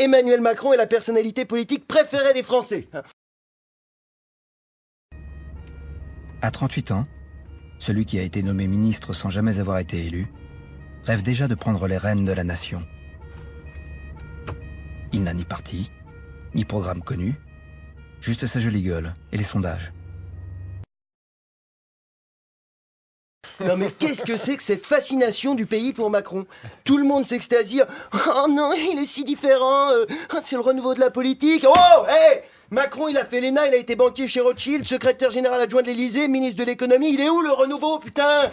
Emmanuel Macron est la personnalité politique préférée des Français. À 38 ans, celui qui a été nommé ministre sans jamais avoir été élu, rêve déjà de prendre les rênes de la nation. Il n'a ni parti, ni programme connu, juste sa jolie gueule et les sondages. Non mais qu'est-ce que c'est que cette fascination du pays pour Macron? Tout le monde s'extasie. Oh non, il est si différent. C'est le renouveau de la politique. Oh, hey, Macron, il a fait l'ENA, il a été banquier chez Rothschild, secrétaire général adjoint de l'Élysée, ministre de l'économie. Il est où le renouveau, putain?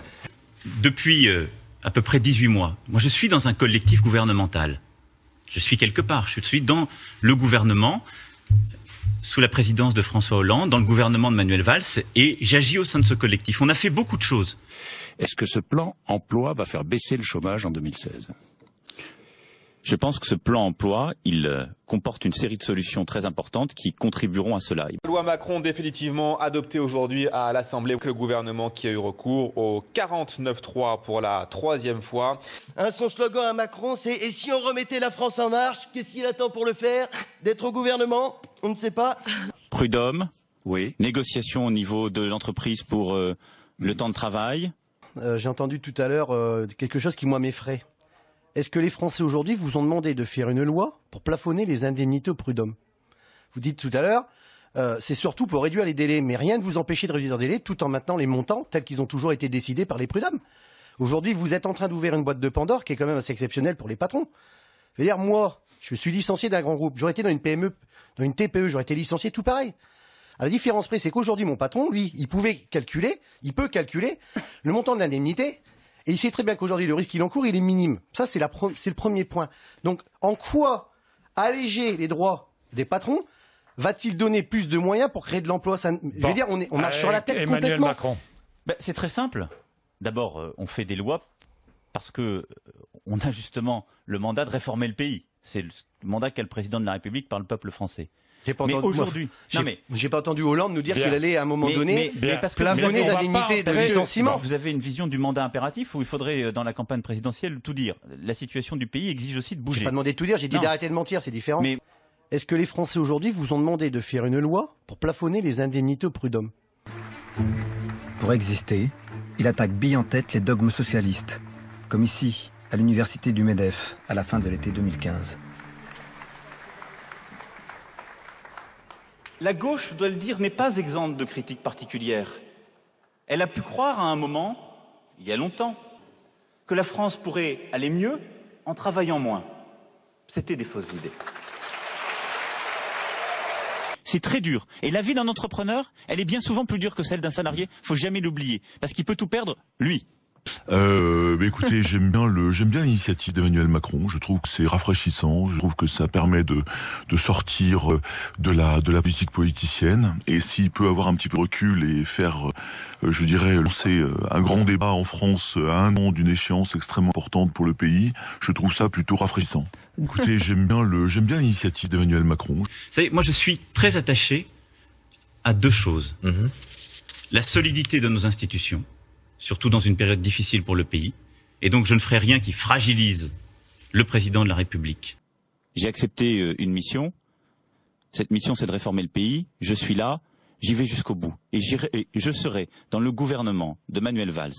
Depuis à peu près 18 mois, moi je suis dans un collectif gouvernemental. Je suis quelque part, je suis dans le gouvernement, sous la présidence de François Hollande, dans le gouvernement de Manuel Valls, et j'agis au sein de ce collectif. On a fait beaucoup de choses. Est-ce que ce plan emploi va faire baisser le chômage en 2016 ? Je pense que ce plan emploi, il comporte une série de solutions très importantes qui contribueront à cela. La loi Macron définitivement adoptée aujourd'hui à l'Assemblée. Le gouvernement qui a eu recours au 49.3 pour la 3e fois. Son slogan à Macron, c'est « Et si on remettait la France en marche ?» Qu'est-ce qu'il attend pour le faire? D'être au gouvernement? On ne sait pas. Prud'homme, oui. Négociation au niveau de l'entreprise pour le temps de travail. J'ai entendu tout à l'heure quelque chose qui, moi, m'effraie. Est-ce que les Français aujourd'hui vous ont demandé de faire une loi pour plafonner les indemnités au prud'homme? Vous dites tout à l'heure, c'est surtout pour réduire les délais, mais rien ne vous empêche de réduire les délais tout en maintenant les montants tels qu'ils ont toujours été décidés par les prud'hommes. Aujourd'hui, vous êtes en train d'ouvrir une boîte de Pandore qui est quand même assez exceptionnelle pour les patrons. Je veux dire, moi, je suis licencié d'un grand groupe. J'aurais été dans une PME, dans une TPE, j'aurais été licencié tout pareil. À la différence près, c'est qu'aujourd'hui, mon patron, lui, il peut calculer le montant de l'indemnité. Et il sait très bien qu'aujourd'hui, le risque qu'il encourt, il est minime. Ça, c'est le premier point. Donc, en quoi alléger les droits des patrons va-t-il donner plus de moyens pour créer de l'emploi? Je veux dire, on marche sur la tête Emmanuel complètement. Macron. C'est très simple. D'abord, on fait des lois parce que on a justement le mandat de réformer le pays. C'est le mandat qu'a le président de la République par le peuple français. Mais aujourd'hui, j'ai pas entendu Hollande nous dire qu'il allait à un moment donné plafonner les indemnités de licenciement. Vous avez une vision du mandat impératif où il faudrait, dans la campagne présidentielle, tout dire. La situation du pays exige aussi de bouger. J'ai pas demandé de tout dire, j'ai dit d'arrêter de mentir, c'est différent. Mais est-ce que les Français aujourd'hui vous ont demandé de faire une loi pour plafonner les indemnités au prud'homme? Pour exister, il attaque bille en tête les dogmes socialistes, comme ici, à l'université du MEDEF, à la fin de l'été 2015. La gauche, je dois le dire, n'est pas exempte de critiques particulières. Elle a pu croire à un moment, il y a longtemps, que la France pourrait aller mieux en travaillant moins. C'était des fausses idées. C'est très dur. Et la vie d'un entrepreneur, elle est bien souvent plus dure que celle d'un salarié. Faut jamais l'oublier. Parce qu'il peut tout perdre, lui. Écoutez, j'aime bien l'initiative d'Emmanuel Macron. Je trouve que c'est rafraîchissant. Je trouve que ça permet de sortir de la politique politicienne. Et s'il peut avoir un petit peu de recul et faire, je dirais, lancer un grand débat en France à un an d'une échéance extrêmement importante pour le pays, je trouve ça plutôt rafraîchissant. Écoutez, j'aime bien l'initiative d'Emmanuel Macron. Vous savez, moi je suis très attaché à deux choses. La solidité de nos institutions, surtout dans une période difficile pour le pays. Et donc je ne ferai rien qui fragilise le président de la République. J'ai accepté une mission. Cette mission, c'est de réformer le pays. Je suis là, j'y vais jusqu'au bout. Et je serai dans le gouvernement de Manuel Valls.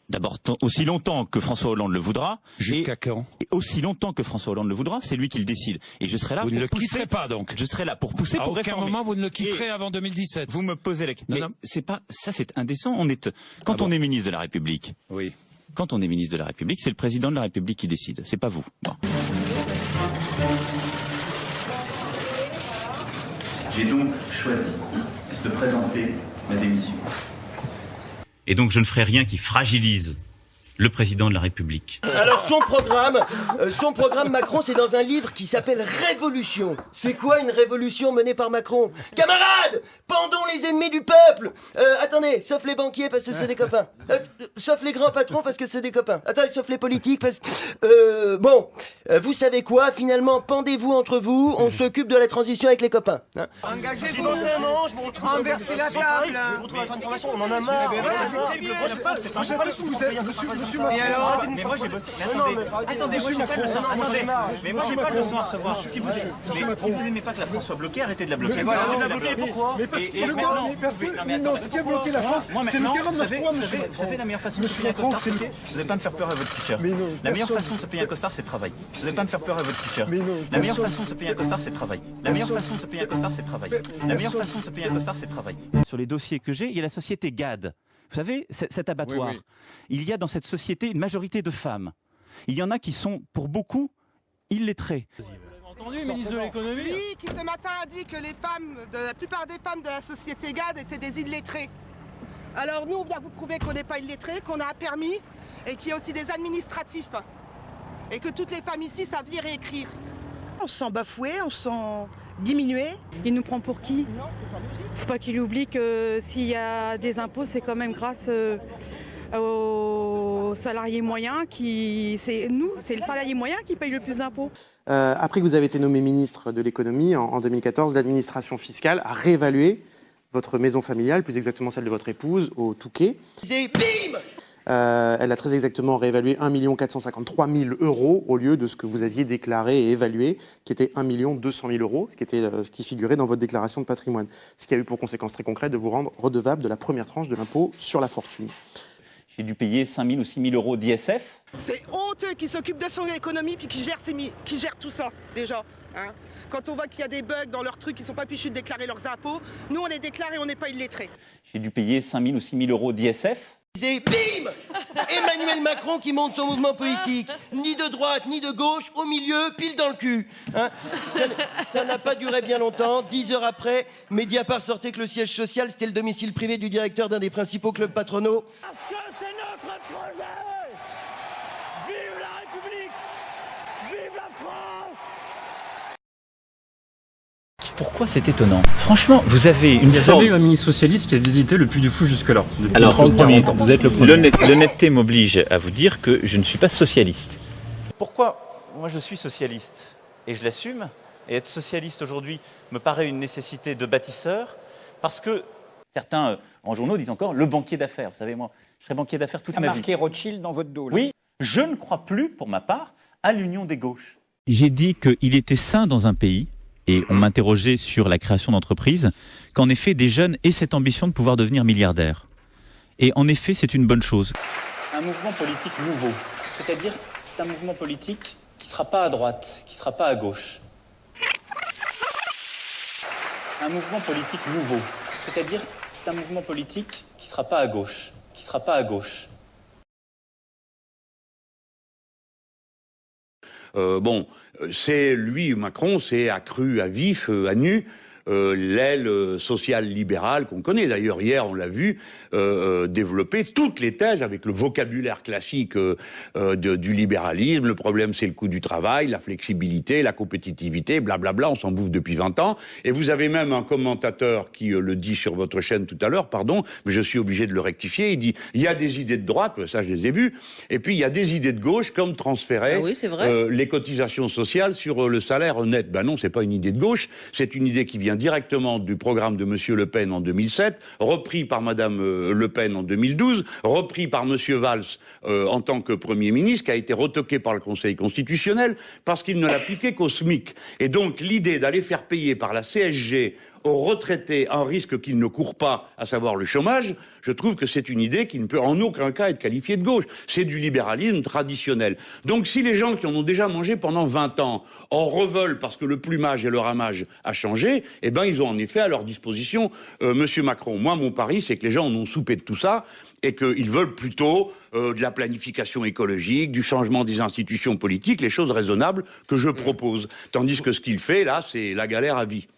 D'abord, aussi longtemps que François Hollande le voudra. Jusqu'à quand? Et aussi longtemps que François Hollande le voudra, c'est lui qui le décide. Et je serai là vous pour ne le pousser. quitterez pas, donc. Je serai là pour pousser, pour réformer. À aucun moment, vous ne le quitterez avant 2017. Vous me posez la question. Mais c'est pas, ça c'est indécent. On est ministre de la République. Oui. Quand on est ministre de la République, c'est le président de la République qui décide. C'est pas vous. Bon. J'ai donc choisi de présenter ma démission. Et donc je ne ferai rien qui fragilise le président de la République. Alors son programme Macron, c'est dans un livre qui s'appelle Révolution. C'est quoi une révolution menée par Macron? Camarades, pendons les ennemis du peuple. Attendez, sauf les banquiers parce que c'est des copains. Sauf les grands patrons parce que c'est des copains. Attendez, sauf les politiques parce que... vous savez quoi? Finalement, pendez-vous entre vous, on s'occupe de la transition avec les copains. Hein? Engagez-vous. Renversez la table. On en a marre. Et alors, mais moi j'ai bossé. Mais attendez, moi j'ai pas de leçon. Attendez, mais moi j'ai pas de leçon à recevoir. Si vous aimez pas que la France soit bloquée, arrêtez de la bloquer. Voilà, arrêtez de la bloquer. Pourquoi? Mais parce que ce qui a bloqué la France, c'est le 49.3, monsieur Macron. Vous savez, la meilleure façon de se payer un costard, vous n'avez pas de faire peur à votre teacher. La meilleure façon de se payer un costard, c'est de travailler. Vous n'avez pas de faire peur à votre teacher. La meilleure façon de se payer un costard, c'est de travailler. La meilleure façon de se payer un costard, c'est de travailler. La meilleure façon de se payer un costard, c'est de travailler. Sur les dossiers que j'ai, il y a la société GAD. Vous savez, cet abattoir. Il y a dans cette société une majorité de femmes. Il y en a qui sont, pour beaucoup, illettrées. Entendu, ministre de l'économie. Lui, qui ce matin a dit que la plupart des femmes de la société GAD étaient des illettrées. Alors nous, on vient vous prouver qu'on n'est pas illettrés, qu'on a un permis et qu'il y a aussi des administratifs. Et que toutes les femmes ici savent lire et écrire. On se sent bafoué, on se sent diminué. Il nous prend pour qui? Faut pas qu'il oublie que s'il y a des impôts, c'est quand même grâce aux salariés moyens c'est le salarié moyen qui paye le plus d'impôts. Après que vous avez été nommé ministre de l'économie en 2014, l'administration fiscale a réévalué votre maison familiale, plus exactement celle de votre épouse, au Touquet. Et bim! Elle a très exactement réévalué 1 453 000 € au lieu de ce que vous aviez déclaré et évalué, qui était 1 200 000 €, ce qui figurait dans votre déclaration de patrimoine. Ce qui a eu pour conséquence très concrète de vous rendre redevable de la première tranche de l'impôt sur la fortune. J'ai dû payer 5 000 ou 6 000 € d'ISF. C'est honteux qu'il s'occupe de son économie puis qu'il gère tout ça, déjà. Hein. Quand on voit qu'il y a des bugs dans leurs trucs, ils ne sont pas fichus de déclarer leurs impôts, nous on les déclare et on n'est pas illettrés. J'ai dû payer 5 000 ou 6 000 € d'ISF. Et bim! Emmanuel Macron qui monte son mouvement politique. Ni de droite, ni de gauche, au milieu, pile dans le cul. Hein, ça n'a pas duré bien longtemps. 10 heures après, Mediapart sortait que le siège social, c'était le domicile privé du directeur d'un des principaux clubs patronaux. Parce que c'est notre projet! Vive la République! Vive la France! Pourquoi c'est étonnant? Franchement, vous avez une Il n'y a forme... jamais eu un ministre socialiste qui a visité le Puy du Fou jusque-là. Alors, 30-40 ans. Vous êtes le premier. L'honnêteté m'oblige à vous dire que je ne suis pas socialiste. Pourquoi moi je suis socialiste et je l'assume, et être socialiste aujourd'hui me paraît une nécessité de bâtisseur, parce que certains en journaux disent encore le banquier d'affaires. Vous savez, moi, je serai banquier d'affaires toute ma vie. Marqué Rothschild dans votre dos. Là. Oui, je ne crois plus, pour ma part, à l'union des gauches. J'ai dit qu'il était sain dans un pays, et on m'interrogeait sur la création d'entreprises, qu'en effet des jeunes aient cette ambition de pouvoir devenir milliardaires. Et en effet, c'est une bonne chose. Un mouvement politique nouveau, c'est-à-dire c'est un mouvement politique qui ne sera pas à droite, qui ne sera pas à gauche. Un mouvement politique nouveau, c'est-à-dire c'est un mouvement politique qui ne sera pas à gauche, qui ne sera pas à gauche. C'est lui, Macron, c'est accru à vif, à nu, l'aile sociale libérale qu'on connaît. D'ailleurs, hier, on l'a vu développer toutes les thèses avec le vocabulaire classique du libéralisme. Le problème, c'est le coût du travail, la flexibilité, la compétitivité, blablabla, on s'en bouffe depuis 20 ans. Et vous avez même un commentateur qui le dit sur votre chaîne tout à l'heure, pardon, mais je suis obligé de le rectifier, il dit, il y a des idées de droite, ça je les ai vues, et puis il y a des idées de gauche, comme transférer les cotisations sociales sur le salaire net. Ben non, c'est pas une idée de gauche, c'est une idée qui vient directement du programme de Monsieur Le Pen en 2007, repris par Madame Le Pen en 2012, repris par Monsieur Valls en tant que Premier ministre, qui a été retoqué par le Conseil constitutionnel parce qu'il ne l'appliquait qu'au SMIC. Et donc l'idée d'aller faire payer par la CSG aux retraités un risque qu'ils ne courent pas, à savoir le chômage, je trouve que c'est une idée qui ne peut en aucun cas être qualifiée de gauche. C'est du libéralisme traditionnel. Donc si les gens qui en ont déjà mangé pendant 20 ans en reveulent parce que le plumage et le ramage a changé, eh ben ils ont en effet à leur disposition Monsieur Macron. Moi, mon pari, c'est que les gens en ont soupé de tout ça et qu'ils veulent plutôt de la planification écologique, du changement des institutions politiques, les choses raisonnables que je propose. Tandis que ce qu'il fait, là, c'est la galère à vie.